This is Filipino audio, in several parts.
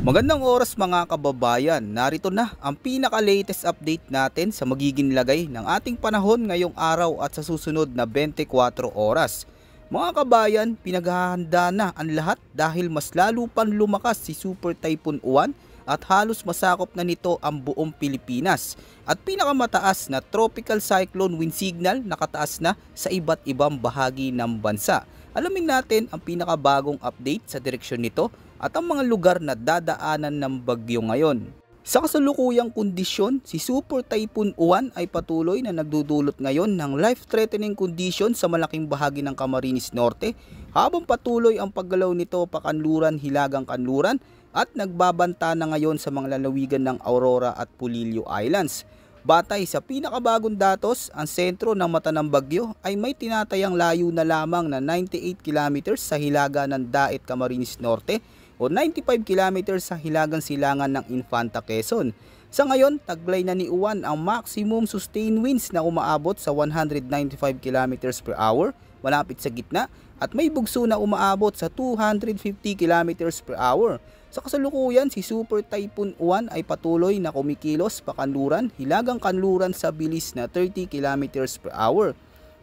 Magandang oras mga kababayan, narito na ang pinaka-latest update natin sa magiging lagay ng ating panahon ngayong araw at sa susunod na 24 oras. Mga kabayan, pinaghahanda na ang lahat dahil mas lalo pang lumakas si Super Typhoon Uwan at halos masakop na nito ang buong Pilipinas. At pinakamataas na tropical cyclone wind signal nakataas na sa iba't ibang bahagi ng bansa. Alamin natin ang pinakabagong update sa direksyon nito at ang mga lugar na dadaanan ng bagyo ngayon. Sa kasalukuyang kondisyon, si Super Typhoon Uwan ay patuloy na nagdudulot ngayon ng life-threatening condition sa malaking bahagi ng Camarines Norte habang patuloy ang paggalaw nito pakanluran, hilagang kanluran at nagbabanta na ngayon sa mga lalawigan ng Aurora at Pulilio Islands. Batay sa pinakabagong datos, ang sentro ng mata ng bagyo ay may tinatayang layo na lamang na 98 kilometers sa hilaga ng Daet, Camarines Norte o 95 kilometers sa hilagang silangan ng Infanta, Quezon. Sa ngayon, taglay na ni Uwan ang maximum sustained winds na umaabot sa 195 kilometers per hour malapit sa gitna at may bugso na umaabot sa 250 kilometers per hour. Sa kasalukuyan, si Super Typhoon Uwan ay patuloy na kumikilos pakanluran, hilagang kanluran sa bilis na 30 kilometers per hour.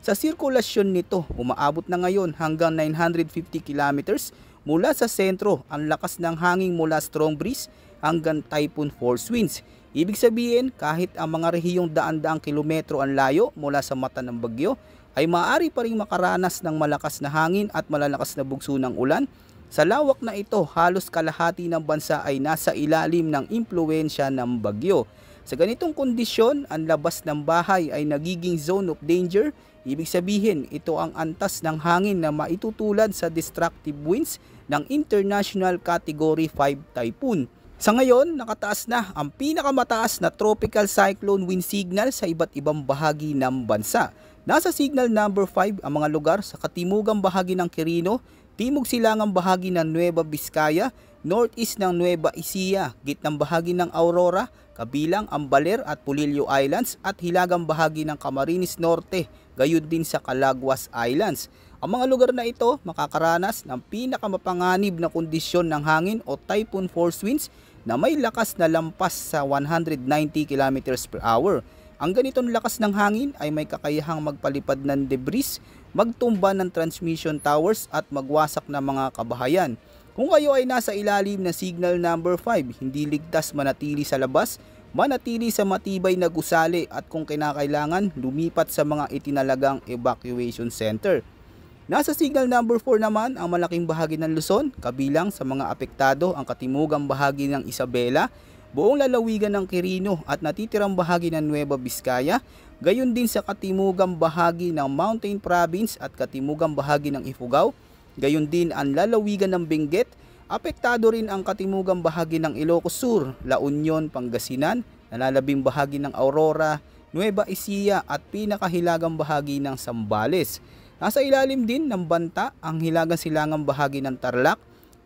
Sa sirkulasyon nito, umaabot na ngayon hanggang 950 kilometers mula sa sentro ang lakas ng hangin mula strong breeze hanggang typhoon force winds. Ibig sabihin, kahit ang mga rehiyong daan-daang kilometro ang layo mula sa mata ng bagyo, ay maaari pa rin makaranas ng malakas na hangin at malalakas na bugso ng ulan. Sa lawak na ito, halos kalahati ng bansa ay nasa ilalim ng impluwensya ng bagyo. Sa ganitong kondisyon, ang labas ng bahay ay nagiging zone of danger. Ibig sabihin, ito ang antas ng hangin na maitutulad sa destructive winds ng International Category 5 Typhoon. Sa ngayon, nakataas na ang pinakamataas na tropical cyclone wind signal sa iba't ibang bahagi ng bansa. Nasa signal number 5 ang mga lugar sa katimugang bahagi ng Quirino, timog silangang bahagi ng Nueva Vizcaya, northeast ng Nueva Ecija, gitnang bahagi ng Aurora, kabilang ang Baler at Pulilio Islands at hilagang bahagi ng Camarines Norte, gayon din sa Calaguas Islands. Ang mga lugar na ito makakaranas ng pinakamapanganib na kondisyon ng hangin o typhoon force winds na may lakas na lampas sa 190 km per hour. Ang ganitong lakas ng hangin ay may kakayahang magpalipad ng debris, magtumba ng transmission towers at magwasak ng mga kabahayan. Kung kayo ay nasa ilalim na signal number 5, hindi ligtas manatili sa labas, manatili sa matibay na gusali at kung kinakailangan, lumipat sa mga itinalagang evacuation center. Nasa signal number 4 naman ang malaking bahagi ng Luzon, kabilang sa mga apektado ang katimugang bahagi ng Isabela, buong lalawigan ng Quirino at natitirang bahagi ng Nueva Vizcaya, gayon din sa katimugang bahagi ng Mountain Province at katimugang bahagi ng Ifugao, gayon din ang lalawigan ng Benguet. Apektado rin ang katimugang bahagi ng Ilocos Sur, La Union, Pangasinan, nalalabing bahagi ng Aurora, Nueva Ecija at pinakahilagang bahagi ng Zambales. Nasa ilalim din ng banta ang hilagang silangang bahagi ng Tarlac,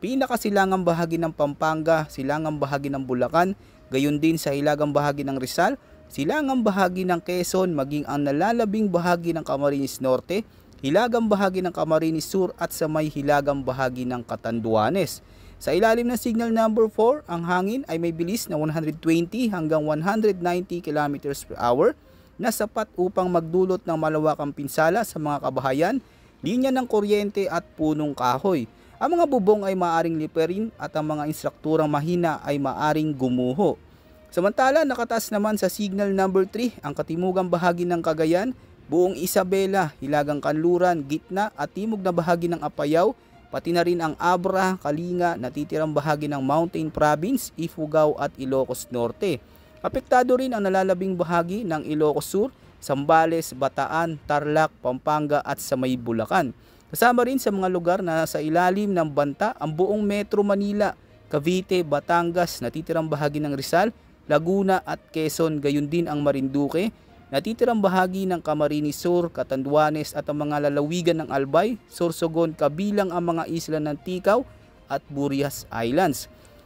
pinakasilangang bahagi ng Pampanga, silangang bahagi ng Bulacan, gayon din sa hilagang bahagi ng Rizal, silangang bahagi ng Quezon maging ang nalalabing bahagi ng Camarines Norte, hilagang bahagi ng Camarines Sur at sa may hilagang bahagi ng Catanduanes. Sa ilalim ng signal number 4, ang hangin ay may bilis na 120 hanggang 190 km per hour na sapat upang magdulot ng malawakang pinsala sa mga kabahayan, linya ng kuryente at punong kahoy. Ang mga bubong ay maaring liperin at ang mga instrukturang mahina ay maaring gumuho. Samantala, nakataas naman sa signal number 3 ang katimugang bahagi ng Cagayan, buong Isabela, hilagang kanluran, gitna at timog na bahagi ng Apayao, pati na rin ang Abra, Kalinga, natitirang bahagi ng Mountain Province, Ifugao at Ilocos Norte. Apektado rin ang nalalabing bahagi ng Ilocos Sur, Zambales, Bataan, Tarlac, Pampanga at sa may Bulacan. Kasama rin sa mga lugar na sa ilalim ng banta ang buong Metro Manila, Cavite, Batangas, natitirang bahagi ng Rizal, Laguna at Quezon, gayon din ang Marinduque, natitirang bahagi ng Camarines Sur, Catanduanes at ang mga lalawigan ng Albay, Sorsogon, kabilang ang mga isla ng Ticao at Burias Islands.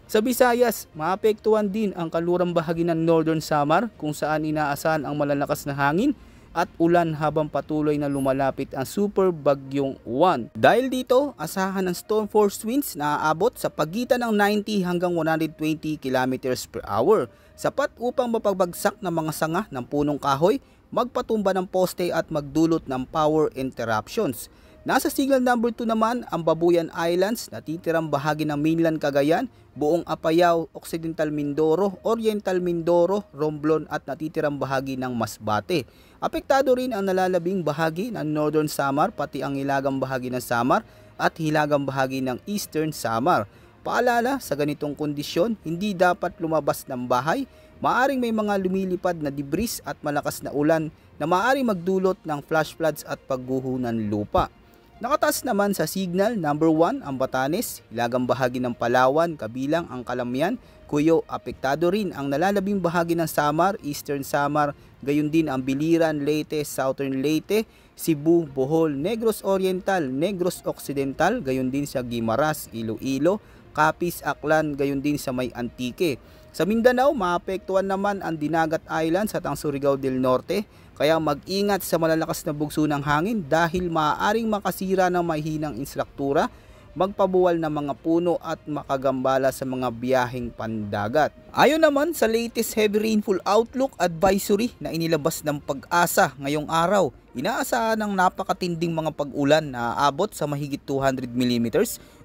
Sa Visayas, maapektuhan din ang kalurang bahagi ng Northern Samar kung saan inaasahan ang malalakas na hangin, at ulan habang patuloy na lumalapit ang Super Bagyong Juan. Dahil dito, asahan ng storm force winds na aabot sa pagitan ng 90 hanggang 120 kilometers per hour, sapat upang mapagbagsak ng mga sanga ng punong kahoy, magpatumba ng poste at magdulot ng power interruptions. Nasa signal number 2 naman ang Babuyan Islands na titirang bahagi ng mainland Cagayan, buong Apayao, Occidental Mindoro, Oriental Mindoro, Romblon at natitirang bahagi ng Masbate. Apektado rin ang nalalabing bahagi ng Northern Samar pati ang hilagang bahagi ng Samar at hilagang bahagi ng Eastern Samar. Paalala, sa ganitong kondisyon, hindi dapat lumabas ng bahay. Maaring may mga lumilipad na debris at malakas na ulan na maaring magdulot ng flash floods at pagguho ng lupa. Nakataas naman sa signal number 1 ang Batanes, hilagang bahagi ng Palawan, kabilang ang Calamian, Cuyo. Apektado rin ang nalalabing bahagi ng Samar, Eastern Samar, gayon din ang Biliran, Leyte, Southern Leyte, Cebu, Bohol, Negros Oriental, Negros Occidental, gayon din sa Guimaras, Iloilo, Capiz, Aklan, gayon din sa may Antique. Sa Mindanao, maapektuhan naman ang Dinagat Islands at ang Surigao del Norte, kaya mag-ingat sa malalakas na bugso ng hangin dahil maaaring makasira ng mahinang instruktura, magpabuwal ng mga puno at makagambala sa mga biyaheng pandagat. Ayon naman sa latest heavy rainfall outlook advisory na inilabas ng Pag-asa ngayong araw, inaasahan ng napakatinding mga pag-ulan na aabot sa mahigit 200 mm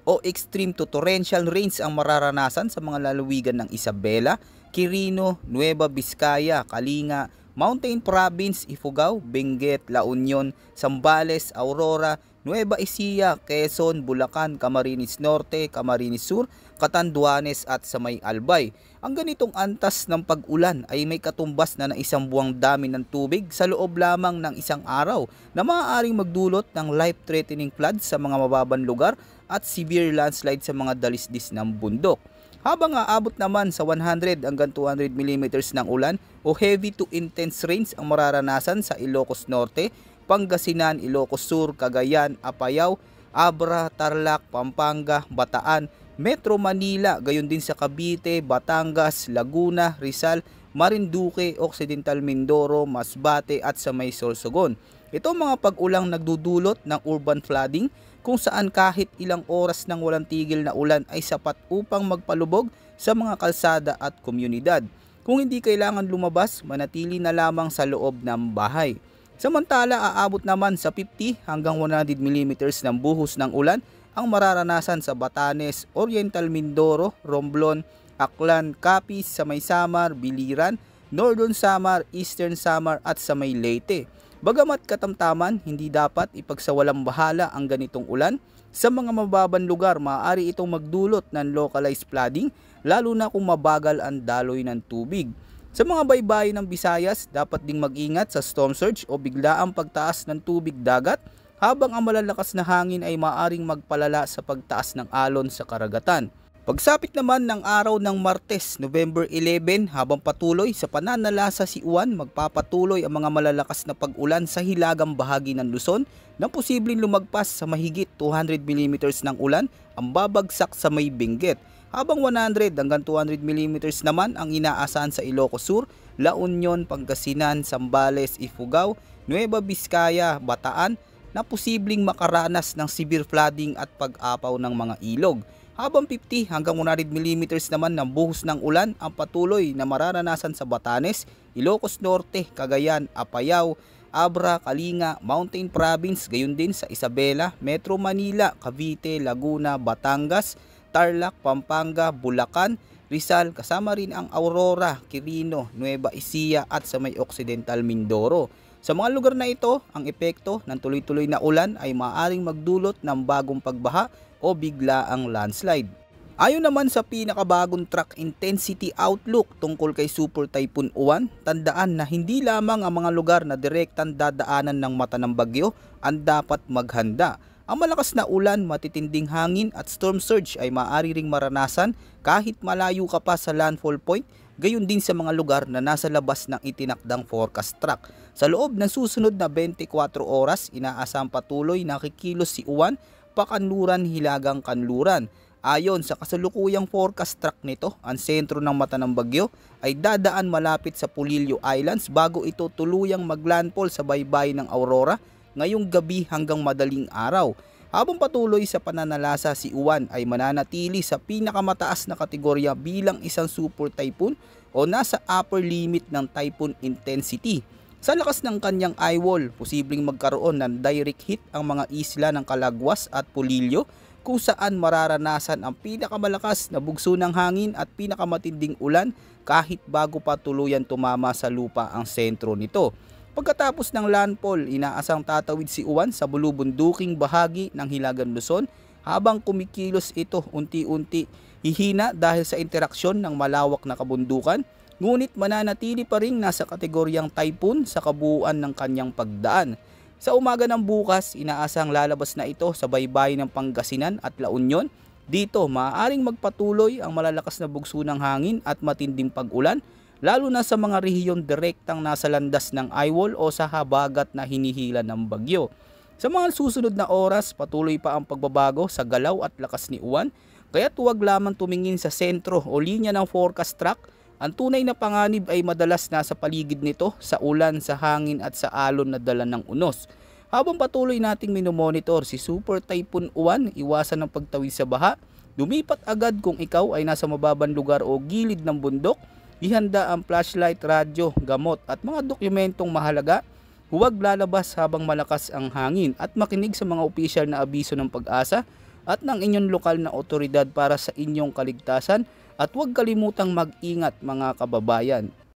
o extreme to torrential rains ang mararanasan sa mga lalawigan ng Isabela, Quirino, Nueva Vizcaya, Kalinga, Mountain Province, Ifugao, Benguet, La Union, Zambales, Aurora, Nueva Ecija, Quezon, Bulacan, Camarines Norte, Camarines Sur, Catanduanes at sa may Albay. Ang ganitong antas ng pag-ulan ay may katumbas na isang buwang dami ng tubig sa loob lamang ng isang araw na maaaring magdulot ng life-threatening floods sa mga mababang lugar at severe landslide sa mga dalisdis ng bundok. Habang aabot naman sa 100 hanggang 200 mm ng ulan o heavy to intense rains ang mararanasan sa Ilocos Norte, Pangasinan, Ilocos Sur, Cagayan, Apayao, Abra, Tarlac, Pampanga, Bataan, Metro Manila, gayon din sa Cavite, Batangas, Laguna, Rizal, Marinduque, Occidental Mindoro, Masbate at sa may Sorsogon. Ito mga pag-ulang nagdudulot ng urban flooding kung saan kahit ilang oras ng walang tigil na ulan ay sapat upang magpalubog sa mga kalsada at komunidad. Kung hindi kailangan lumabas, manatili na lamang sa loob ng bahay. Samantala, aabot naman sa 50 hanggang 100 mm ng buhos ng ulan ang mararanasan sa Batanes, Oriental Mindoro, Romblon, Aklan, Capiz, sa may Samar, Biliran, Northern Samar, Eastern Samar at sa may Leyte. Bagamat katamtaman, hindi dapat ipagsawalang bahala ang ganitong ulan. Sa mga mababang lugar, maaari itong magdulot ng localized flooding, lalo na kung mabagal ang daloy ng tubig. Sa mga baybayin ng Visayas, dapat ding mag-ingat sa storm surge o biglaang pagtaas ng tubig dagat, habang ang malalakas na hangin ay maaaring magpalala sa pagtaas ng alon sa karagatan. Pagsapit naman ng araw ng Martes, November 11, habang patuloy sa pananalasa si Juan, magpapatuloy ang mga malalakas na pag-ulan sa hilagang bahagi ng Luzon na posibleng lumagpas sa mahigit 200 mm ng ulan ang babagsak sa may Benguet. Habang 100 hanggang 200 mm naman ang inaasahan sa Ilocos Sur, La Union, Pangasinan, Zambales, Ifugao, Nueva Vizcaya, Bataan na posibleng makaranas ng severe flooding at pag-apaw ng mga ilog. Habang 50 hanggang 100 mm naman ng buhos ng ulan ang patuloy na mararanasan sa Batanes, Ilocos Norte, Cagayan, Apayao, Abra, Kalinga, Mountain Province, gayon din sa Isabela, Metro Manila, Cavite, Laguna, Batangas, Tarlac, Pampanga, Bulacan, Rizal, kasama rin ang Aurora, Quirino, Nueva Ecija at sa may Occidental Mindoro. Sa mga lugar na ito, ang epekto ng tuloy-tuloy na ulan ay maaaring magdulot ng bagong pagbaha o biglaang landslide. Ayon naman sa pinakabagong track intensity outlook tungkol kay Super Typhoon Uwan, tandaan na hindi lamang ang mga lugar na direktang dadaanan ng mata ng bagyo ang dapat maghanda. Ang malakas na ulan, matitinding hangin at storm surge ay maaari ring maranasan kahit malayo ka pa sa landfall point, gayon din sa mga lugar na nasa labas ng itinakdang forecast track. Sa loob ng susunod na 24 oras, inaasahang patuloy na kikilos si Uwan, pakanluran, hilagang kanluran. Ayon sa kasalukuyang forecast track nito, ang sentro ng mata ng bagyo ay dadaan malapit sa Polillo Islands bago ito tuluyang maglandfall sa baybayin ng Aurora ngayong gabi hanggang madaling araw. Habang patuloy sa pananalasa, si Uwan ay mananatili sa pinakamataas na kategorya bilang isang super typhoon o nasa upper limit ng typhoon intensity. Sa lakas ng kanyang eyewall, posibleng magkaroon ng direct hit ang mga isla ng Calaguas at Polillo, kung saan mararanasan ang pinakamalakas na bugso ng hangin at pinakamatinding ulan kahit bago pa tuluyan tumama sa lupa ang sentro nito. Pagkatapos ng landfall, inaasang tatawid si Uwan sa bulubunduking bahagi ng Hilagang Luzon habang kumikilos ito unti-unti hihina dahil sa interaksyon ng malawak na kabundukan, ngunit mananatili pa ring nasa kategoryang typhoon sa kabuuan ng kanyang pagdaan. Sa umaga ng bukas, inaasang lalabas na ito sa baybayin ng Pangasinan at La Union. Dito, maaaring magpatuloy ang malalakas na bugso ng hangin at matinding pag-ulan, lalo na sa mga rehiyon direktang nasa landas ng eyewall o sa habagat na hinihila ng bagyo. Sa mga susunod na oras, patuloy pa ang pagbabago sa galaw at lakas ni Uwan, kaya huwag lamang tumingin sa sentro o linya ng forecast track. Ang tunay na panganib ay madalas nasa paligid nito sa ulan, sa hangin at sa alon na dala ng unos. Habang patuloy nating minomonitor si Super Typhoon Uwan, iwasan ang pagtawid sa baha, lumipat agad kung ikaw ay nasa mababang lugar o gilid ng bundok, ihanda ang flashlight, radyo, gamot at mga dokumentong mahalaga, huwag lalabas habang malakas ang hangin at makinig sa mga opisyal na abiso ng Pag-asa at ng inyong lokal na otoridad para sa inyong kaligtasan. At huwag kalimutang mag-ingat mga kababayan.